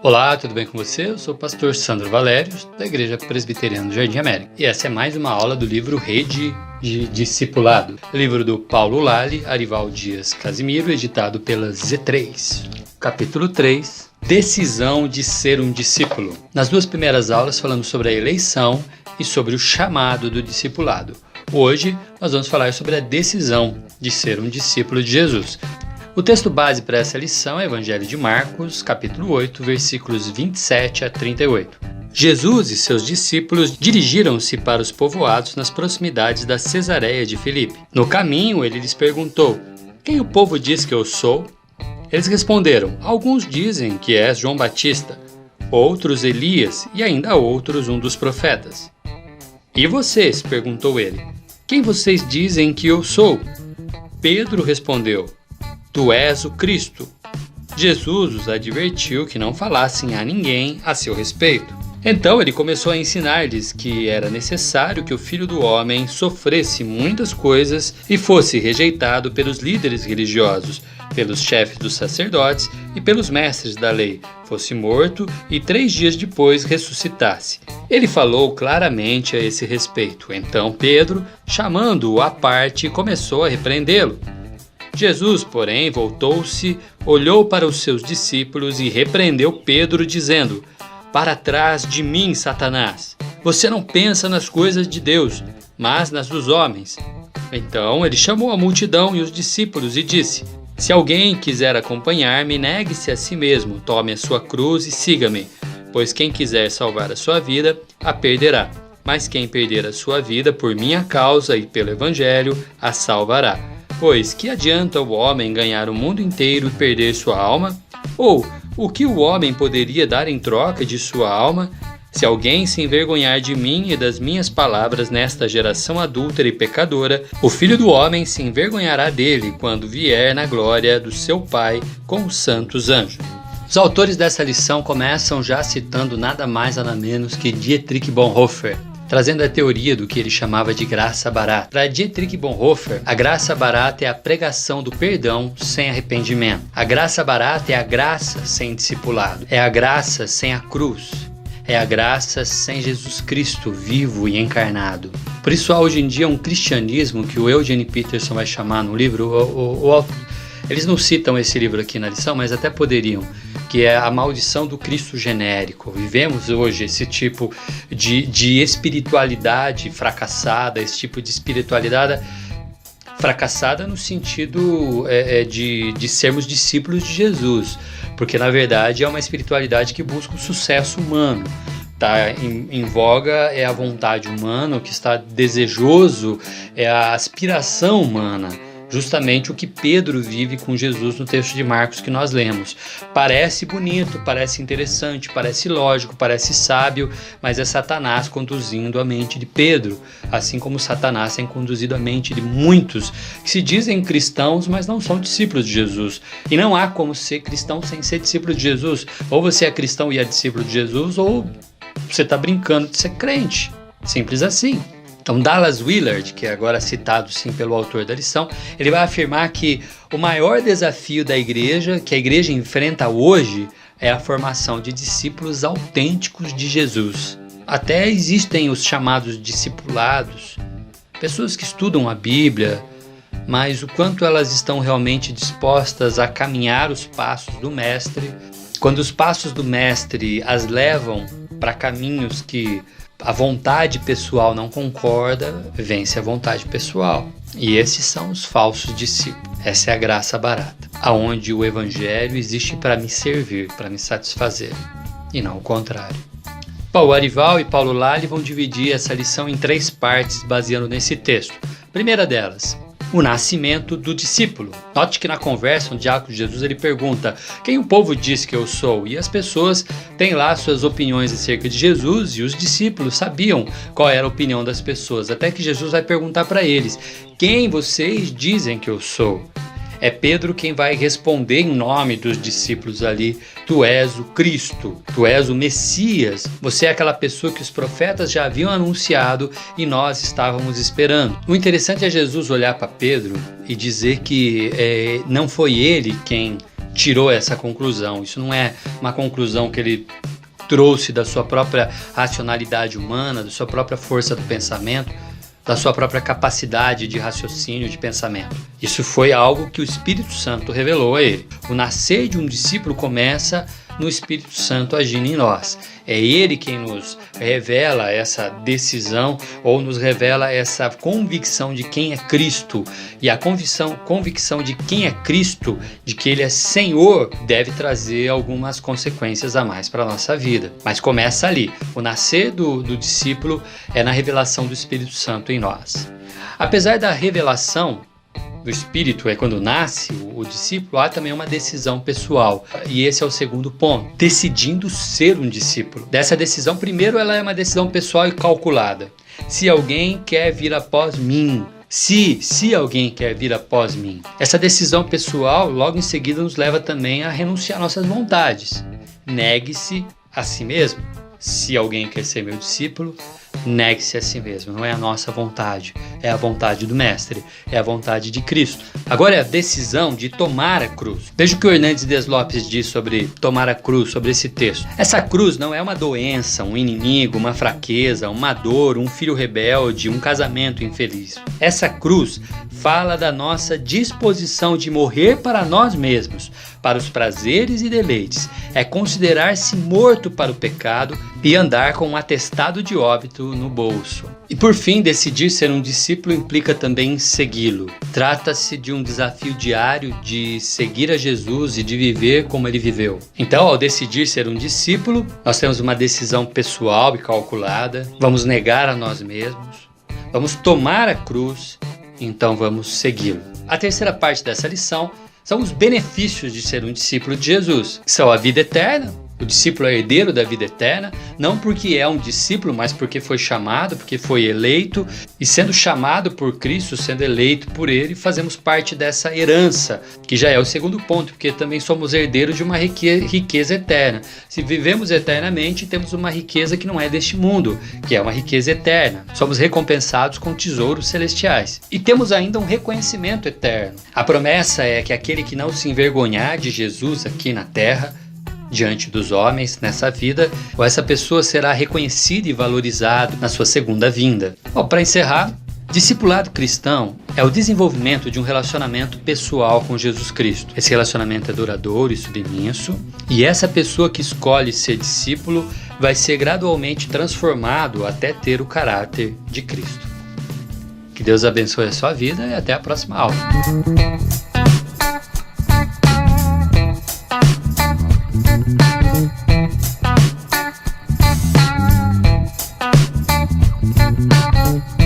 Olá, tudo bem com você? Eu sou o pastor Sandro Valérios, da Igreja Presbiteriana do Jardim América. E essa é mais uma aula do livro Rede de Discipulado, livro do Paulo Lally, Arival Dias Casimiro, editado pela Z3. Capítulo 3, Decisão de ser um discípulo. Nas duas primeiras aulas falamos sobre a eleição e sobre o chamado do discipulado. Hoje nós vamos falar sobre a decisão de ser um discípulo de Jesus. O texto base para essa lição é o Evangelho de Marcos, capítulo 8, versículos 27 a 38. Jesus e seus discípulos dirigiram-se para os povoados nas proximidades da Cesareia de Filipe. No caminho, ele lhes perguntou: "Quem o povo diz que eu sou?" Eles responderam: "Alguns dizem que és João Batista, outros Elias e ainda outros um dos profetas." "E vocês?" perguntou ele. "Quem vocês dizem que eu sou?" Pedro respondeu: "Tu és o Cristo." Jesus os advertiu que não falassem a ninguém a seu respeito. Então ele começou a ensinar-lhes que era necessário que o Filho do Homem sofresse muitas coisas e fosse rejeitado pelos líderes religiosos, pelos chefes dos sacerdotes e pelos mestres da lei, fosse morto e 3 dias depois ressuscitasse. Ele falou claramente a esse respeito. Então Pedro, chamando-o à parte, começou a repreendê-lo. Jesus, porém, voltou-se, olhou para os seus discípulos e repreendeu Pedro, dizendo: "Para trás de mim, Satanás! Você não pensa nas coisas de Deus, mas nas dos homens." Então ele chamou a multidão e os discípulos e disse: "Se alguém quiser acompanhar-me, negue-se a si mesmo, tome a sua cruz e siga-me. Pois quem quiser salvar a sua vida, a perderá. Mas quem perder a sua vida por minha causa e pelo Evangelho, a salvará. Pois que adianta o homem ganhar o mundo inteiro e perder sua alma? Ou o que o homem poderia dar em troca de sua alma? Se alguém se envergonhar de mim e das minhas palavras nesta geração adúltera e pecadora, o Filho do Homem se envergonhará dele quando vier na glória do seu Pai com os santos anjos." Os autores dessa lição começam já citando nada mais nada menos que Dietrich Bonhoeffer, trazendo a teoria do que ele chamava de graça barata. Para Dietrich Bonhoeffer, a graça barata é a pregação do perdão sem arrependimento. A graça barata é a graça sem discipulado. É a graça sem a cruz. É a graça sem Jesus Cristo vivo e encarnado. Por isso há hoje em dia um cristianismo que o Eugene Peterson vai chamar no livro, eles não citam esse livro aqui na lição, mas até poderiam, que é a maldição do Cristo genérico. Vivemos hoje esse tipo de espiritualidade fracassada, esse tipo de espiritualidade fracassada no sentido de sermos discípulos de Jesus, porque na verdade é uma espiritualidade que busca o sucesso humano. Tá em voga é a vontade humana, o que está desejoso é a aspiração humana. Justamente o que Pedro vive com Jesus no texto de Marcos que nós lemos. Parece bonito, parece interessante, parece lógico, parece sábio, mas é Satanás conduzindo a mente de Pedro, assim como Satanás tem conduzido a mente de muitos que se dizem cristãos, mas não são discípulos de Jesus. E não há como ser cristão sem ser discípulo de Jesus. Ou você é cristão e é discípulo de Jesus, ou você está brincando de ser crente. Simples assim. Então Dallas Willard, que é agora citado sim pelo autor da lição, ele vai afirmar que o maior desafio da igreja, que a igreja enfrenta hoje, é a formação de discípulos autênticos de Jesus. Até existem os chamados discipulados, pessoas que estudam a Bíblia, mas o quanto elas estão realmente dispostas a caminhar os passos do Mestre, quando os passos do Mestre as levam para caminhos que a vontade pessoal não concorda, vence a vontade pessoal. E esses são os falsos discípulos. Essa é a graça barata, aonde o Evangelho existe para me servir, para me satisfazer, e não o contrário. Paulo Arival e Paulo Lally vão dividir essa lição em 3 partes, baseando nesse texto. Primeira delas, o nascimento do discípulo. Note que na conversa, no diálogo de Jesus, ele pergunta: "Quem o povo diz que eu sou?" E as pessoas têm lá suas opiniões acerca de Jesus, e os discípulos sabiam qual era a opinião das pessoas, até que Jesus vai perguntar para eles: "Quem vocês dizem que eu sou?" É Pedro quem vai responder em nome dos discípulos ali: tu és o Cristo, tu és o Messias, você é aquela pessoa que os profetas já haviam anunciado e nós estávamos esperando. O interessante é Jesus olhar para Pedro e dizer que não foi ele quem tirou essa conclusão. Isso não é uma conclusão que ele trouxe da sua própria racionalidade humana, da sua própria força do pensamento, da sua própria capacidade de raciocínio, de pensamento. Isso foi algo que o Espírito Santo revelou a ele. O nascer de um discípulo começa no Espírito Santo agindo em nós. É ele quem nos revela essa decisão ou nos revela essa convicção de quem é Cristo. E a convicção de quem é Cristo, de que ele é Senhor, deve trazer algumas consequências a mais para a nossa vida. Mas começa ali. O nascer do discípulo é na revelação do Espírito Santo em nós. Apesar da revelação do Espírito, quando nasce o discípulo, há também uma decisão pessoal. E esse é o segundo ponto, decidindo ser um discípulo. Dessa decisão, primeiro, ela é uma decisão pessoal e calculada. Se alguém quer vir após mim, se alguém quer vir após mim. Essa decisão pessoal, logo em seguida, nos leva também a renunciar nossas vontades. Negue-se a si mesmo. Se alguém quer ser meu discípulo, negue-se a si mesmo. Não é a nossa vontade, é a vontade do Mestre, é a vontade de Cristo. Agora é a decisão de tomar a cruz. Veja o que o Hernandes Dias Lopes diz sobre tomar a cruz, sobre esse texto. Essa cruz não é uma doença, um inimigo, uma fraqueza, uma dor, um filho rebelde, um casamento infeliz. Essa cruz fala da nossa disposição de morrer para nós mesmos, para os prazeres e deleites. É considerar-se morto para o pecado e andar com um atestado de óbito no bolso. E por fim, decidir ser um discípulo implica também segui-lo. Trata-se de um desafio diário de seguir a Jesus e de viver como ele viveu. Então, ao decidir ser um discípulo, nós temos uma decisão pessoal e calculada. Vamos negar a nós mesmos, vamos tomar a cruz, então vamos segui-lo. A terceira parte dessa lição são os benefícios de ser um discípulo de Jesus, que são a vida eterna. O discípulo é herdeiro da vida eterna, não porque é um discípulo, mas porque foi chamado, porque foi eleito, e sendo chamado por Cristo, sendo eleito por Ele, fazemos parte dessa herança, que já é o segundo ponto, porque também somos herdeiros de uma riqueza eterna. Se vivemos eternamente, temos uma riqueza que não é deste mundo, que é uma riqueza eterna. Somos recompensados com tesouros celestiais. E temos ainda um reconhecimento eterno. A promessa é que aquele que não se envergonhar de Jesus aqui na terra, diante dos homens nessa vida, ou essa pessoa será reconhecida e valorizada na sua segunda vinda. Para encerrar, discipulado cristão é o desenvolvimento de um relacionamento pessoal com Jesus Cristo. Esse relacionamento é duradouro e submisso, e essa pessoa que escolhe ser discípulo vai ser gradualmente transformado até ter o caráter de Cristo. Que Deus abençoe a sua vida e até a próxima aula. Thank you.